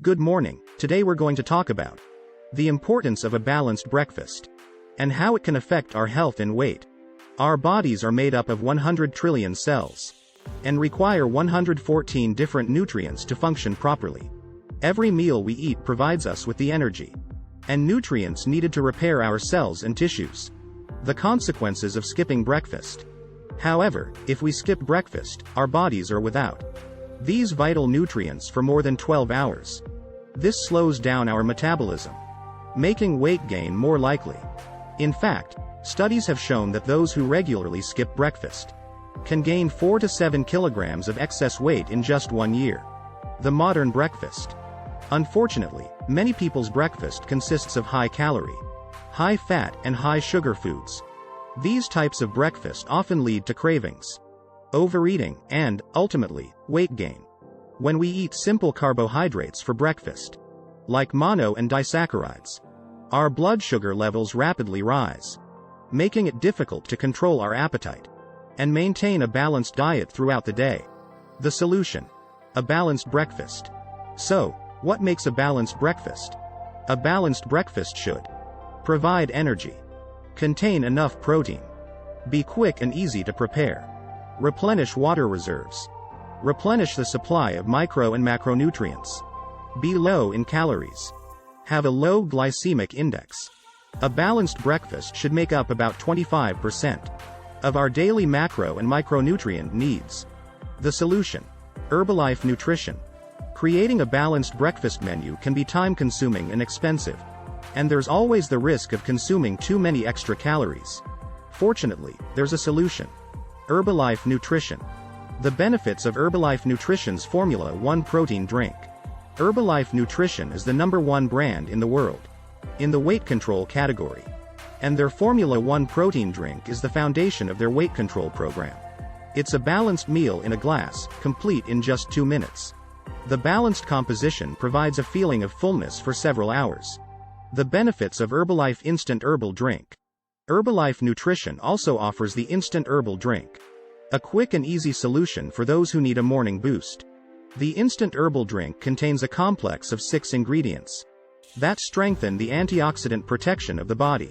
Good morning. Today we're going to talk about the importance of a balanced breakfast and how it can affect our health and weight. Our bodies are made up of 100 trillion cells and require 114 different nutrients to function properly. Every meal we eat provides us with the energy and nutrients needed to repair our cells and tissues. The consequences of skipping breakfast. However, if we skip breakfast, our bodies are without these vital nutrients for more than 12 hours. This slows down our metabolism, making weight gain more likely. In fact, studies have shown that those who regularly skip breakfast can gain 4 to 7 kilograms of excess weight in just 1 year. The modern breakfast. Unfortunately, many people's breakfast consists of high-calorie, high-fat and high-sugar foods. These types of breakfast often lead to cravings, overeating, and, ultimately, weight gain. When we eat simple carbohydrates for breakfast, like mono and disaccharides, our blood sugar levels rapidly rise, making it difficult to control our appetite and maintain a balanced diet throughout the day. The solution: a balanced breakfast. So, what makes a balanced breakfast? A balanced breakfast should provide energy, contain enough protein, be quick and easy to prepare, replenish water reserves, replenish the supply of micro and macronutrients, be low in calories, have a low glycemic index. A balanced breakfast should make up about 25% of our daily macro and micronutrient needs. The solution: Herbalife nutrition. Creating a balanced breakfast menu can be time-consuming and expensive, and there's always the risk of consuming too many extra calories. Fortunately, there's a solution: Herbalife nutrition. The benefits of Herbalife Nutrition's Formula 1 protein drink. Herbalife Nutrition is the #1 brand in the world in the weight control category, and their Formula 1 protein drink is the foundation of their weight control program. It's a balanced meal in a glass, complete in just 2 minutes. The balanced composition provides a feeling of fullness for several hours. The benefits of Herbalife Instant Herbal Drink. Herbalife Nutrition also offers the Instant Herbal Drink, a quick and easy solution for those who need a morning boost. The Instant Herbal Drink contains a complex of 6 ingredients that strengthen the antioxidant protection of the body,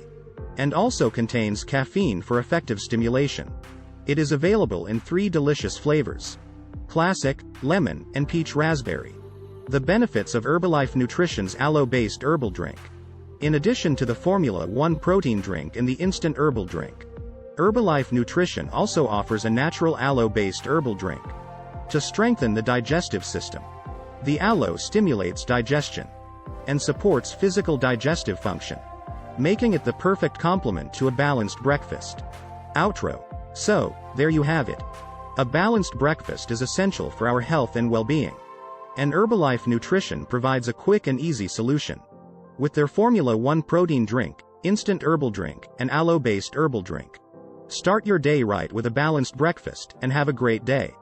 and also contains caffeine for effective stimulation. It is available in 3 delicious flavors: classic, lemon, and peach raspberry. The benefits of Herbalife Nutrition's aloe-based herbal drink. In addition to the Formula 1 protein drink and the Instant Herbal Drink, Herbalife Nutrition also offers a natural aloe-based herbal drink to strengthen the digestive system. The aloe stimulates digestion and supports physical digestive function, making it the perfect complement to a balanced breakfast. Outro. So, there you have it. A balanced breakfast is essential for our health and well-being, and Herbalife Nutrition provides a quick and easy solution. With their Formula 1 protein drink, Instant Herbal Drink, and aloe-based herbal drink. Start your day right with a balanced breakfast, and have a great day.